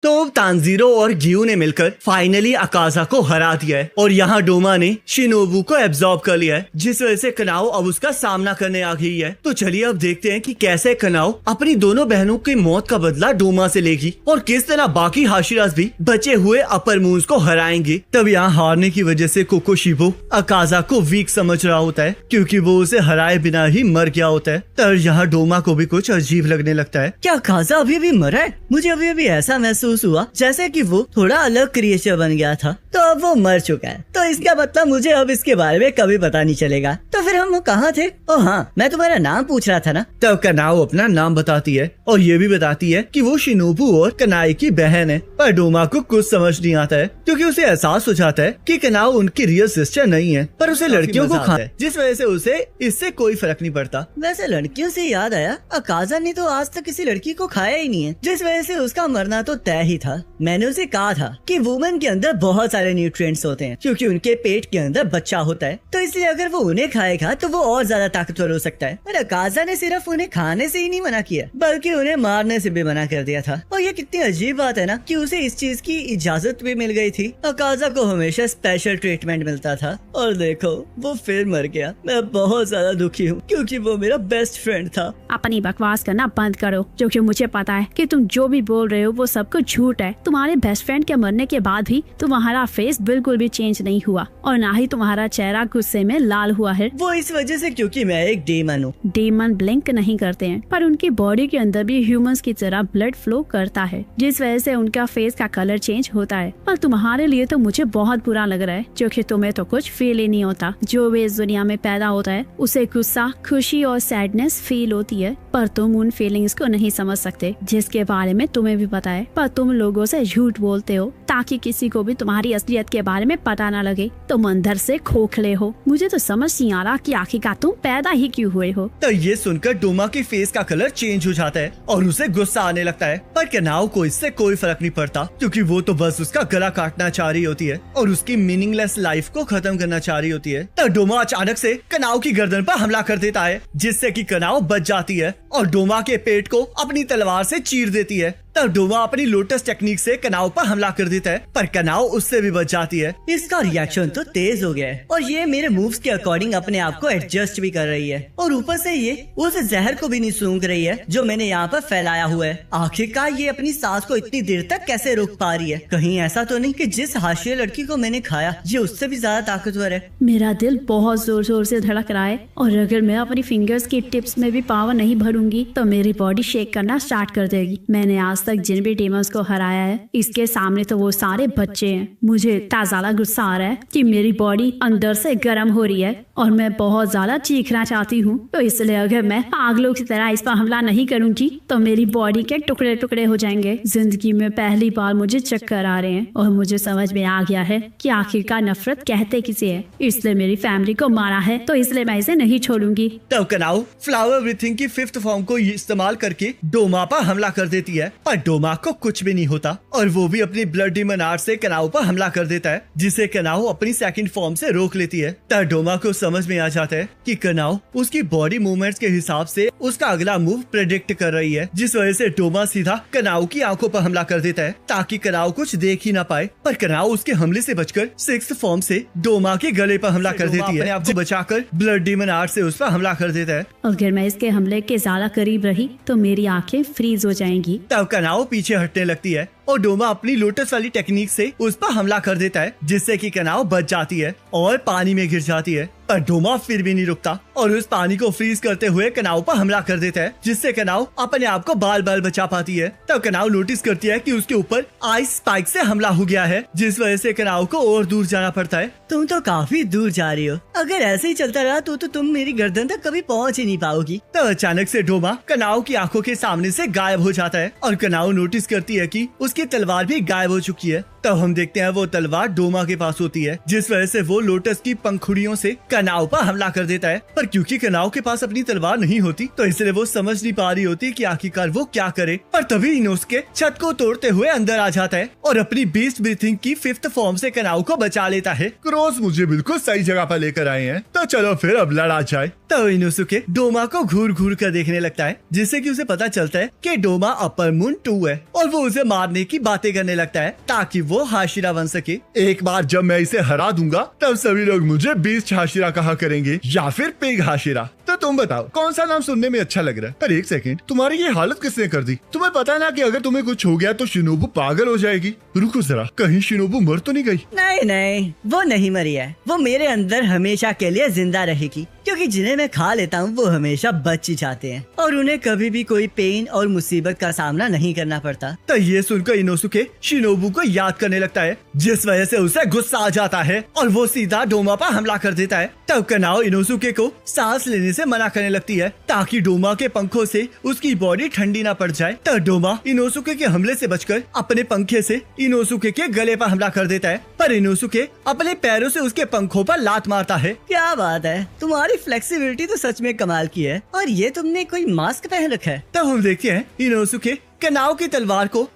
तो तांजीरो और गियू ने मिलकर फाइनली अकाजा को हरा दिया है और यहाँ डोमा ने शिनोबू को एब्जॉर्ब कर लिया है, जिस वजह से कनाओ अब उसका सामना करने आ गई है। तो चलिए अब देखते हैं कि कैसे कनाओ अपनी दोनों बहनों की मौत का बदला डोमा से लेगी और किस तरह बाकी हाशिरास भी बचे हुए अपर मून्स को हराएंगे। तब यहाँ हारने की वजह से कोकोशिबो अकाजा को वीक समझ रहा होता है क्योंकि वो उसे हराए बिना ही मर गया होता है। तब यहाँ डोमा को भी कुछ अजीब लगने लगता है। क्या अकाजा अभी भी मरा है? मुझे अभी अभी ऐसा महसूस हुआ जैसे कि वो थोड़ा अलग क्रिएचर बन गया था, तो अब वो मर चुका है। तो इसका मतलब मुझे अब इसके बारे में कभी पता नहीं चलेगा। तो फिर हम कहाँ थे? ओह हाँ, मैं तुम्हारा नाम पूछ रहा था ना। तब कनाओ अपना नाम बताती है और ये भी बताती है कि वो शिनोबू और कनाई की बहन है। पर डोमा को कुछ समझ नहीं आता है क्योंकि उसे एहसास हो जाता है कि कनाओ उनकी रियल सिस्टर नहीं है, पर उसे लड़कियों को खाना है, जिस वजह से उसे इससे कोई फर्क नहीं पड़ता। वैसे लड़कियों से याद आया, अकाजा ने तो आज तक किसी लड़की को खाया ही नहीं है, जिस वजह से उसका मरना तो तय ही था। मैंने उसे कहा था कि वुमेन के अंदर बहुत सारे न्यूट्रिएंट्स होते हैं क्योंकि उनके पेट के अंदर बच्चा होता है, तो इसलिए अगर वो उन्हें खाएगा तो वो और ज्यादा ताकतवर हो सकता है। पर अकाजा ने सिर्फ उन्हें खाने से ही नहीं मना किया बल्कि उन्हें मारने से भी मना कर दिया था। और ये कितनी अजीब बात है ना कि उसे इस चीज की इजाजत भी मिल गई थी। अकाजा को हमेशा स्पेशल ट्रीटमेंट मिलता था और देखो वो फिर मर गया। मैं बहुत ज्यादा दुखी हूँ क्योंकि वो मेरा बेस्ट फ्रेंड था। अपनी बकवास करना बंद करो, जो कि मुझे पता है कि तुम जो भी बोल रहे हो वो सब कुछ झूठ है। तुम्हारे बेस्ट फ्रेंड के मरने के बाद भी तुम्हारा फेस बिल्कुल भी चेंज नहीं हुआ और ना ही तुम्हारा चेहरा गुस्से में लाल हुआ है। वो इस वजह से क्योंकि मैं एक डेमन हूँ। डेमन ब्लिंक नहीं करते हैं, पर उनकी बॉडी के अंदर भी ह्यूमंस की तरह ब्लड फ्लो करता है, जिस वजह से उनका फेस का कलर चेंज होता है। पर तुम्हारे लिए तो मुझे बहुत बुरा लग रहा है क्योंकि तुम्हें तो कुछ फील ही नहीं होता। जो भी इस दुनिया में पैदा होता है उसे गुस्सा, खुशी और सैडनेस फील होती है, पर तुम उन फीलिंग्स को नहीं समझ सकते जिसके बारे में तुम्हें भी पता है। पर तुम लोगों से झूठ बोलते हो ताकि किसी को भी तुम्हारी असलियत के बारे में पता न लगे। तुम अंदर से खोखले हो। मुझे तो समझ नहीं आ रहा कि आखिरकार तुम पैदा ही क्यों हुए हो। तो ये सुनकर डोमा की फेस का कलर चेंज हो जाता है और उसे गुस्सा आने लगता है, पर कनाओ को इससे कोई फर्क नहीं पड़ता क्योंकि वो तो बस उसका गला काटना चाह रही होती है और उसकी मीनिंगलेस लाइफ को खत्म करना चाह रही होती है। तो डोमा अचानक से कनाओ की गर्दन पर हमला कर देता है, जिससे कि कनाओ बच जाती है और डोमा के पेट को अपनी तलवार से चीर देती है। तब डोमा अपनी लोटस टेक्निक से कनाओ पर हमला कर देता है, पर कनाओ उससे भी बच जाती है। इसका रिएक्शन तो तेज हो गया है और ये मेरे मूव्स के अकॉर्डिंग अपने आप को एडजस्ट भी कर रही है और ऊपर से ये उस जहर को भी नहीं सूंघ रही है जो मैंने यहाँ पर फैलाया हुआ है। आखिरकार ये अपनी सांस को इतनी देर तक कैसे रोक पा रही है? कहीं ऐसा तो नहीं कि जिस हाशिए लड़की को मैंने खाया ये उससे भी ज्यादा ताकतवर है? मेरा दिल बहुत जोर जोर से धड़क रहा है और अगर मैं अपनी फिंगर्स की टिप्स में भी पावर नहीं भरूंगी तो मेरी बॉडी शेक करना स्टार्ट कर देगी। मैंने आज तक जिन भी डेमन्स को हराया है इसके सामने तो वो सारे बच्चे हैं। मुझे इतना ज्यादा गुस्सा आ रहा है कि मेरी बॉडी अंदर से गर्म हो रही है और मैं बहुत ज्यादा चीखना चाहती हूँ। तो इसलिए अगर मैं पागलों की तरह इस पर हमला नहीं करूंगी तो मेरी बॉडी के टुकड़े टुकड़े हो जाएंगे। जिंदगी में पहली बार मुझे चक्कर आ रहे हैं और मुझे समझ में आ गया है कि आखिरकार नफरत कहते किसे है। इसलिए मेरी फैमिली को मारा है तो इसलिए मैं इसे नहीं छोड़ूंगी। तब कनाओ फ्लावर ब्रीथिंग की 5th फॉर्म को इस्तेमाल करके डोमा पर हमला कर देती है, पर डोमा को कुछ भी नहीं होता और वो भी अपनी ब्लड डीमन आर्ट से कनाओ पर हमला कर देता है, जिसे कनाओ अपनी 2nd फॉर्म से रोक लेती है। तब डोमा को समझ में आ जाता है कि कनाओ उसकी बॉडी मूवमेंट्स के हिसाब से उसका अगला मूव प्रेडिक्ट कर रही है, जिस वजह से डोमा सीधा कनाओ की आंखों पर हमला कर देता है ताकि कनाओ कुछ देख ही ना पाए। पर कनाओ उसके हमले से बचकर 6th फॉर्म से डोमा के गले पर हमला कर देती है, अपने आप को बचाकर ब्लड डीमन आर्ट से उस पर हमला कर देता है। अगर मैं इसके हमले के ज्यादा करीब रही तो मेरी आंखें फ्रीज हो जाएंगी। तब कनाओ पीछे हटने लगती है और डोमा अपनी लोटस वाली टेक्निक से उस पर हमला कर देता है, जिससे कि कनाओ बच जाती है और पानी में गिर जाती है। पर डोमा फिर भी नहीं रुकता और उस पानी को फ्रीज करते हुए कनाओ पर हमला कर देता है, जिससे कनाओ अपने आप को बाल बाल बचा पाती है। तब कनाओ नोटिस करती है कि उसके ऊपर आइस स्पाइक से हमला हो गया है, जिस वजह से कनाओ को और दूर जाना पड़ता है। तुम तो काफी दूर जा रही हो। अगर ऐसे ही चलता रहा तो तुम मेरी गर्दन तक कभी पहुँच ही नहीं पाओगी। तब अचानक से डोमा कनाओ की आंखों के सामने से गायब हो जाता है और कनाओ नोटिस करती है कि उसकी तलवार भी गायब हो चुकी है। तब हम देखते हैं वो तलवार डोमा के पास होती है, जिस वजह से वो लोटस की पंखुड़ियों से कनाओ पर हमला कर देता है। पर क्योंकि कनाओ के पास अपनी तलवार नहीं होती तो इसलिए वो समझ नहीं पा रही होती कि आखिरकार वो क्या करे। पर तभी इनोसुके छत को तोड़ते हुए अंदर आ जाता है और अपनी बीस्ट ब्रीथिंग की 5th फॉर्म से कनाओ को बचा लेता है। क्रॉस मुझे बिल्कुल सही जगह पर लेकर आए हैं, तो चलो फिर अब लड़ा जाए। तब इनोसुके डोमा को घूर घूर कर देखने लगता है, जिससे कि उसे पता चलता है कि डोमा अपर मून 2 है और वो उसे मारने की बातें करने लगता है ताकि वो हाशिरा बन सके। एक बार जब मैं इसे हरा दूंगा तब सभी लोग मुझे बीस्ट हाशिरा कहा करेंगे या फिर पिग हाशिरा। तो तुम बताओ कौन सा नाम सुनने में अच्छा लग रहा है? पर एक सेकंड, तुम्हारी ये हालत किसने कर दी? तुम्हें पता है ना कि अगर तुम्हें कुछ हो गया तो शिनोबू पागल हो जाएगी। रुको जरा, कहीं शिनोबू मर तो नहीं गई? नहीं नहीं, वो नहीं मरी है। वो मेरे अंदर हमेशा के लिए जिंदा रहेगी, क्योंकि जिन्हें मैं खा लेता हूँ वो हमेशा बच ही जाते हैं और उन्हें कभी भी कोई पेन और मुसीबत का सामना नहीं करना पड़ता। तो ये सुनकर इनोसुके शिनोबू को याद करने लगता है, जिस वजह से उसे गुस्सा आ जाता है और वो सीधा डोमा पर हमला कर देता है। तब कनाओ इनोसुके को सांस लेने से मना करने लगती है ताकि डोमा के पंखों से उसकी बॉडी ठंडी ना पड़ जाए। तब डोमा इनोसुके के हमले से बचकर अपने पंखे से इनोसुके के गले पर हमला कर देता है, पर इनोसुके अपने पैरों से उसके पंखों पर लात मारता है। क्या बात है, तुम्हारी फ्लेक्सिबिलिटी तो सच में कमाल की है। और ये तुमने कोई मास्क पहन रखा है? तब हम देखते हैं इनोसुके कनाओ की तलवार को